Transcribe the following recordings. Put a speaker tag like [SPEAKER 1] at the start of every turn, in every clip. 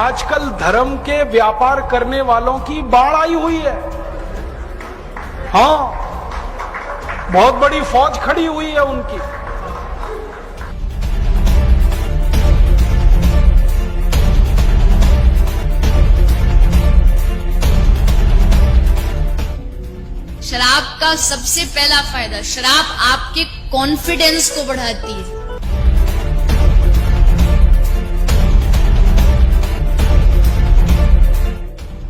[SPEAKER 1] आजकल धर्म के व्यापार करने वालों की बाढ़ आई हुई है। हाँ, बहुत बड़ी फौज खड़ी हुई है उनकी।
[SPEAKER 2] शराब का सबसे पहला फायदा, शराब आपके कॉन्फिडेंस को बढ़ाती है।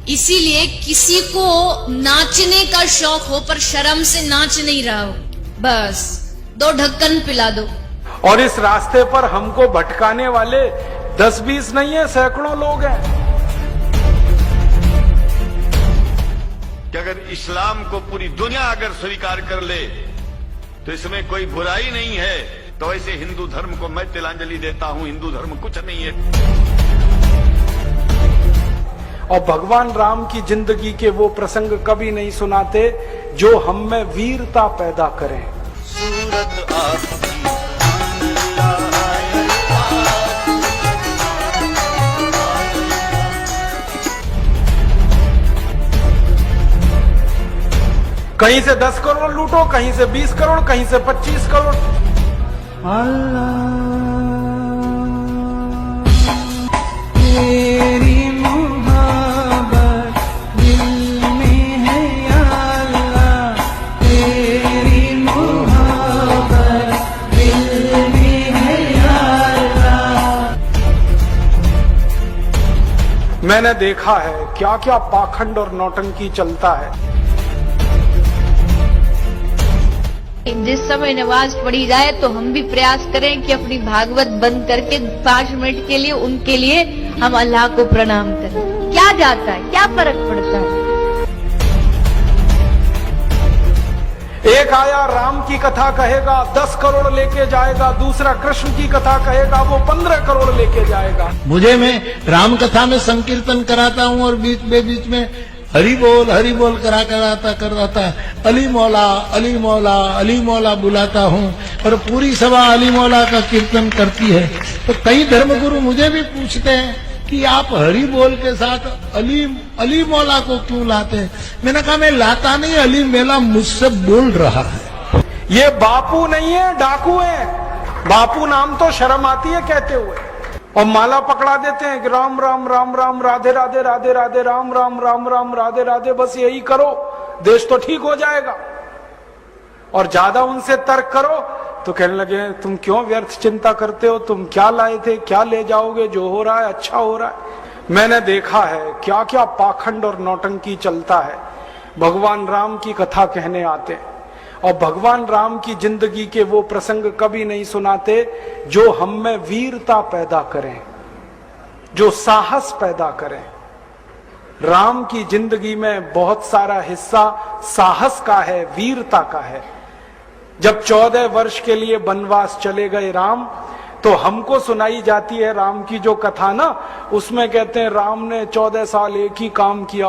[SPEAKER 2] इसीलिए किसी को नाचने का शौक हो पर शर्म से नाच नहीं रहा हो, बस 2 ढक्कन पिला दो।
[SPEAKER 1] और इस रास्ते पर हमको भटकाने वाले 10-20 नहीं है, सैकड़ों लोग हैं।
[SPEAKER 3] कि अगर इस्लाम को पूरी दुनिया अगर स्वीकार कर ले तो इसमें कोई बुराई नहीं है, तो ऐसे हिंदू धर्म को मैं तिलांजलि देता हूं। हिंदू धर्म कुछ नहीं है।
[SPEAKER 1] और भगवान राम की जिंदगी के वो प्रसंग कभी नहीं सुनाते जो हम में वीरता पैदा करें।
[SPEAKER 3] सूरत आपकी
[SPEAKER 1] कहीं से 10 करोड़ लूटो, कहीं से 20 करोड़, कहीं से 25 करोड़।
[SPEAKER 4] तेरी मोहब्बत दिल में है या अल्लाह, तेरी मोहब्बत दिल में है या अल्लाह।
[SPEAKER 1] मैंने देखा है क्या क्या पाखंड और नौटंकी चलता है।
[SPEAKER 2] जिस समय नमाज पढ़ी जाए तो हम भी प्रयास करें कि अपनी भागवत बंद करके 5 मिनट के लिए उनके लिए हम अल्लाह को प्रणाम करें। क्या जाता है, क्या फर्क पड़ता है।
[SPEAKER 1] एक आया राम की कथा कहेगा 10 करोड़ लेके जाएगा, दूसरा कृष्ण की कथा कहेगा वो 15 करोड़ लेके जाएगा।
[SPEAKER 5] मुझे मैं राम कथा में संकीर्तन कराता हूँ और बीच में हरि बोल कराता अली मौला अली मौला अली मौला बुलाता हूँ और पूरी सभा अली मौला का कीर्तन करती है। तो कई धर्मगुरु मुझे भी पूछते हैं कि आप हरि बोल के साथ अली मौला को क्यों लाते हैं। मैंने कहा मैं लाता नहीं, अली मेला मुझसे बोल रहा है।
[SPEAKER 1] ये बापू नहीं है, डाकू है। बापू नाम तो शर्म आती है कहते हुए, और माला पकड़ा देते हैं कि राम राम राम राम राधे राधे राधे राधे राम राम राम राम राधे राधे, बस यही करो देश तो ठीक हो जाएगा। और ज्यादा उनसे तर्क करो तो कहने लगे तुम क्यों व्यर्थ चिंता करते हो, तुम क्या लाए थे, क्या ले जाओगे, जो हो रहा है अच्छा हो रहा है। मैंने देखा है क्या क्या पाखंड और नौटंकी चलता है। भगवान राम की कथा कहने आते हैं और भगवान राम की जिंदगी के वो प्रसंग कभी नहीं सुनाते जो हम में वीरता पैदा करें, जो साहस पैदा करें। राम की जिंदगी में बहुत सारा हिस्सा साहस का है, वीरता का है। जब 14 वर्ष के लिए वनवास चले गए राम, तो हमको सुनाई जाती है राम की जो कथा ना, उसमें कहते हैं राम ने 14 साल एक ही काम किया,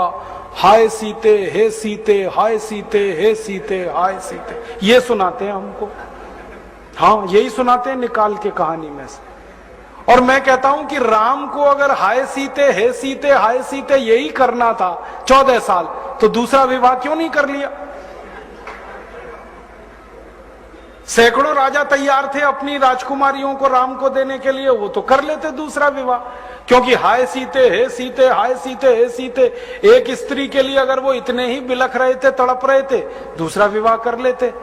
[SPEAKER 1] हाय सीते हे सीते, हाय सीते हे सीते, हाय सीते, ये सुनाते हैं हमको। हाँ, यही सुनाते हैं निकाल के कहानी में से। और मैं कहता हूं कि राम को अगर हाय सीते हे सीते हाय सीते यही करना था 14 साल, तो दूसरा विवाह क्यों नहीं कर लिया। सैकड़ों राजा तैयार थे अपनी राजकुमारियों को राम को देने के लिए, वो तो कर लेते दूसरा विवाह। क्योंकि हाय सीते हे सीते हाय सीते हे सीते, एक स्त्री के लिए अगर वो इतने ही बिलख रहे थे, तड़प रहे थे, दूसरा विवाह कर लेते।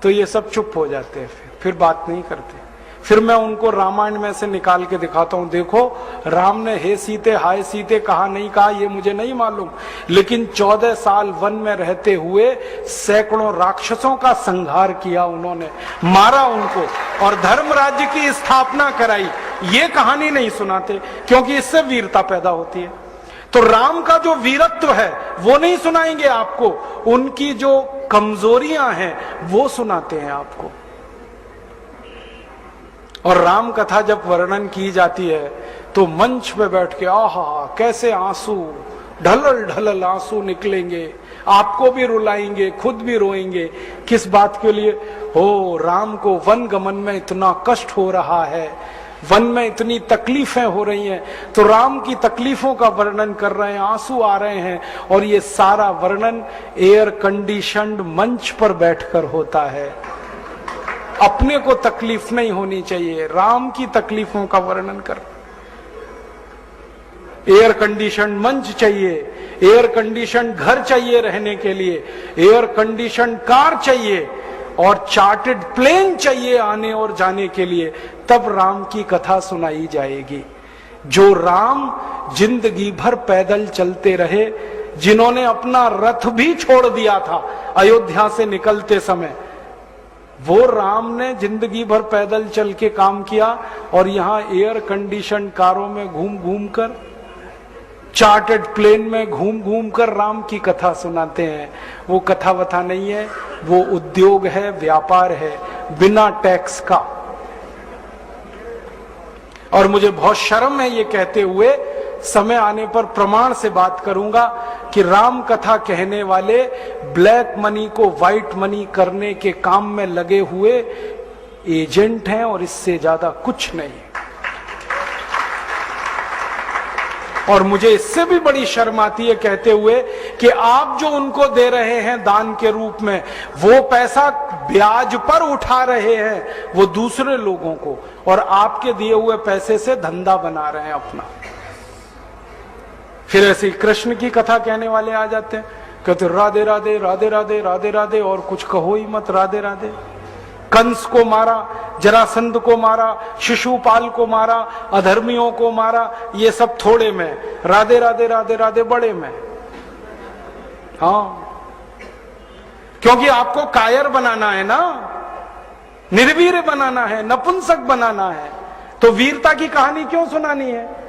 [SPEAKER 1] तो ये सब चुप हो जाते हैं, फिर बात नहीं करते। फिर मैं उनको रामायण में से निकाल के दिखाता हूं, देखो राम ने हे सीते हाय सीते कहा नहीं कहा ये मुझे नहीं मालूम, लेकिन 14 साल वन में रहते हुए सैकड़ों राक्षसों का संहार किया उन्होंने, मारा उनको और धर्म राज्य की स्थापना कराई। ये कहानी नहीं सुनाते क्योंकि इससे वीरता पैदा होती है। तो राम का जो वीरत्व है वो नहीं सुनाएंगे आपको, उनकी जो कमजोरियां हैं वो सुनाते हैं आपको। और राम कथा जब वर्णन की जाती है तो मंच पे बैठ के आहा कैसे आंसू ढलल ढलल आंसू निकलेंगे, आपको भी रुलाएंगे, खुद भी रोएंगे। किस बात के लिए? हो, राम को वन गमन में इतना कष्ट हो रहा है, वन में इतनी तकलीफें हो रही हैं, तो राम की तकलीफों का वर्णन कर रहे हैं, आंसू आ रहे हैं, और ये सारा वर्णन एयर कंडीशनड मंच पर बैठकर होता है। अपने को तकलीफ नहीं होनी चाहिए, राम की तकलीफों का वर्णन कर। एयर कंडीशन मंच चाहिए, एयर कंडीशन घर चाहिए रहने के लिए, एयर कंडीशन कार चाहिए, और चार्टर्ड प्लेन चाहिए आने और जाने के लिए, तब राम की कथा सुनाई जाएगी। जो राम जिंदगी भर पैदल चलते रहे, जिन्होंने अपना रथ भी छोड़ दिया था अयोध्या से निकलते समय, वो राम ने जिंदगी भर पैदल चल के काम किया, और यहां एयर कंडीशन कारों में घूम घूम कर, चार्टर्ड प्लेन में घूम घूम कर राम की कथा सुनाते हैं। वो कथा वथा नहीं है, वो उद्योग है, व्यापार है, बिना टैक्स का। और मुझे बहुत शर्म है ये कहते हुए, समय आने पर प्रमाण से बात करूंगा कि राम कथा कहने वाले ब्लैक मनी को व्हाइट मनी करने के काम में लगे हुए एजेंट हैं, और इससे ज्यादा कुछ नहीं। और मुझे इससे भी बड़ी शर्म आती है कहते हुए कि आप जो उनको दे रहे हैं दान के रूप में, वो पैसा ब्याज पर उठा रहे हैं वो दूसरे लोगों को, और आपके दिए हुए पैसे से धंधा बना रहे हैं अपना। फिर ऐसे कृष्ण की कथा कहने वाले आ जाते हैं, कहते राधे राधे राधे राधे राधे राधे, और कुछ कहो ही मत, राधे राधे। कंस को मारा, जरासंध को मारा, शिशुपाल को मारा, अधर्मियों को मारा, ये सब थोड़े में, राधे राधे राधे राधे बड़े में। हाँ, क्योंकि आपको कायर बनाना है ना, निर्वीर बनाना है, नपुंसक बनाना है, तो वीरता की कहानी क्यों सुनानी है?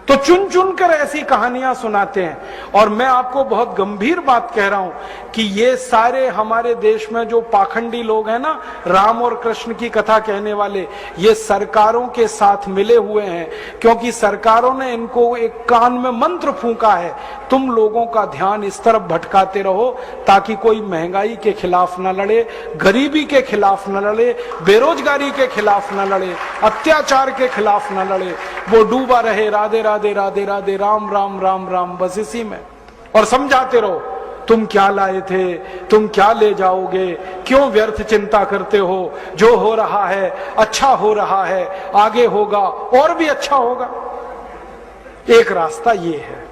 [SPEAKER 1] तो चुन चुन कर ऐसी कहानियां सुनाते हैं। और मैं आपको बहुत गंभीर बात कह रहा हूं कि ये सारे हमारे देश में जो पाखंडी लोग हैं ना, राम और कृष्ण की कथा कहने वाले, ये सरकारों के साथ मिले हुए हैं, क्योंकि सरकारों ने इनको एक कान में मंत्र फूंका है, तुम लोगों का ध्यान इस तरफ भटकाते रहो ताकि कोई महंगाई के खिलाफ न लड़े, गरीबी के खिलाफ न लड़े, बेरोजगारी के खिलाफ न लड़े, अत्याचार के खिलाफ न लड़े, वो डूबा रहे राधे राधे राधे राधे राम राम राम राम, बस इसी में। और समझाते रहो, तुम क्या लाए थे, तुम क्या ले जाओगे, क्यों व्यर्थ चिंता करते हो, जो हो रहा है अच्छा हो रहा है, आगे होगा और भी अच्छा होगा। एक रास्ता ये है।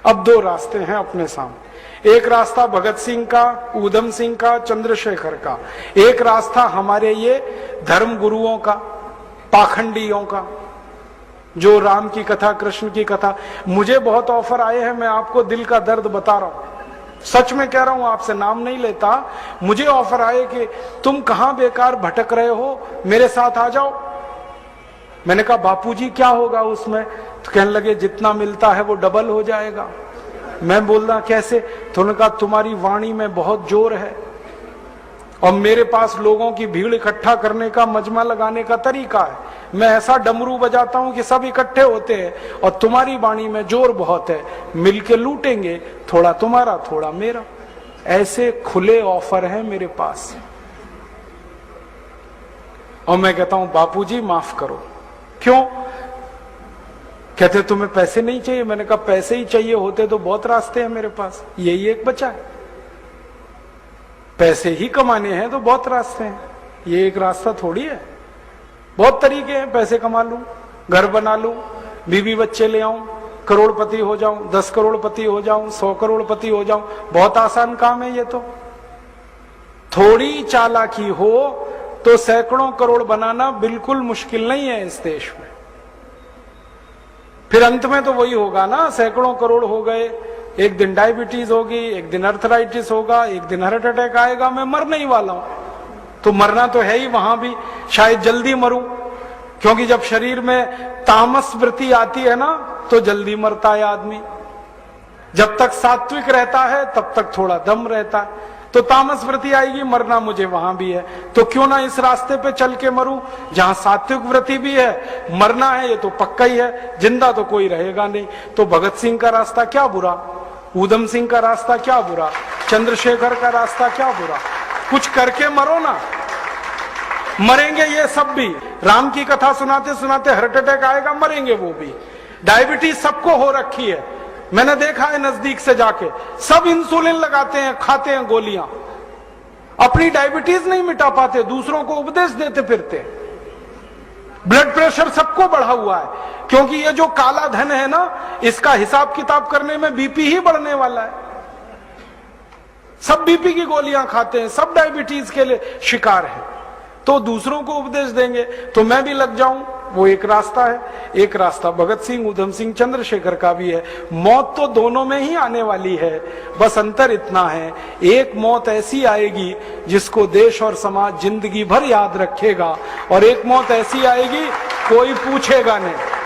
[SPEAKER 1] अब दो रास्ते हैं अपने सामने, एक रास्ता भगत सिंह का, ऊधम सिंह का, चंद्रशेखर का, एक रास्ता हमारे ये धर्म गुरुओं का, पाखंडियों का, जो राम की कथा, कृष्ण की कथा। मुझे बहुत ऑफर आए हैं, मैं आपको दिल का दर्द बता रहा हूं, सच में कह रहा हूं, आपसे नाम नहीं लेता। मुझे ऑफर आए कि तुम कहां बेकार भटक रहे हो, मेरे साथ आ जाओ। मैंने कहा बापूजी क्या होगा उसमें? तो कहने लगे जितना मिलता है वो डबल हो जाएगा। मैं बोल रहा कैसे? तो उन्होंने कहा तुम्हारी वाणी में बहुत जोर है, और मेरे पास लोगों की भीड़ इकट्ठा करने का, मजमा लगाने का तरीका है। मैं ऐसा डमरू बजाता हूं कि सब इकट्ठे होते हैं, और तुम्हारी वाणी में जोर बहुत है, मिलके लूटेंगे, थोड़ा तुम्हारा थोड़ा मेरा। ऐसे खुले ऑफर हैं मेरे पास। और मैं कहता हूं बापूजी माफ करो। क्यों? कहते तुम्हें पैसे नहीं चाहिए। मैंने कहा पैसे ही चाहिए होते तो बहुत रास्ते हैं मेरे पास, यही एक बचा है। पैसे ही कमाने हैं तो बहुत रास्ते हैं, ये एक रास्ता थोड़ी है। बहुत तरीके हैं, पैसे कमा लूं, घर बना लूं, बीवी बच्चे ले आऊं, करोड़पति हो जाऊं, 10 करोड़पति हो जाऊं, 100 करोड़पति हो जाऊं। बहुत आसान काम है ये तो। थोड़ी चालाकी हो तो सैकड़ों करोड़ बनाना बिल्कुल मुश्किल नहीं है इस देश में। फिर अंत में तो वही होगा ना, सैकड़ों करोड़ हो गए, एक दिन डायबिटीज होगी, एक दिन अर्थराइटिस होगा, एक दिन हार्ट अटैक आएगा, मैं मरने ही वाला हूं। तो मरना तो है ही, वहां भी शायद जल्दी मरूं, क्योंकि जब शरीर में तामस वृत्ति आती है ना तो जल्दी मरता है आदमी। जब तक सात्विक रहता है तब तक थोड़ा दम रहता है, तो तामस वृत्ति आएगी, मरना मुझे वहां भी है। तो क्यों ना इस रास्ते पे चल के मरूं जहां सात्विक वृत्ति भी है, मरना है ये तो पक्का ही है, जिंदा तो कोई रहेगा नहीं। तो भगत सिंह का रास्ता क्या बुरा, ऊधम सिंह का रास्ता क्या बुरा, चंद्रशेखर का रास्ता क्या बुरा? कुछ करके मरो ना। मरेंगे ये सब भी। राम की कथा सुनाते सुनाते हार्ट अटैक आएगा, मरेंगे वो भी। डायबिटीज सबको हो रखी है, मैंने देखा है नजदीक से जाके। सब इंसुलिन लगाते हैं, खाते हैं गोलियां, अपनी डायबिटीज नहीं मिटा पाते, दूसरों को उपदेश देते फिरते। ब्लड प्रेशर सबको बढ़ा हुआ है, क्योंकि ये जो काला धन है ना, इसका हिसाब किताब करने में बीपी ही बढ़ने वाला है। सब बीपी की गोलियां खाते हैं, सब डायबिटीज के लिए शिकार है। तो दूसरों को उपदेश देंगे तो मैं भी लग जाऊं, वो एक रास्ता है। एक रास्ता भगत सिंह, उधम सिंह, चंद्रशेखर का भी है। मौत तो दोनों में ही आने वाली है, बस अंतर इतना है, एक मौत ऐसी आएगी जिसको देश और समाज जिंदगी भर याद रखेगा, और एक मौत ऐसी आएगी कोई पूछेगा नहीं।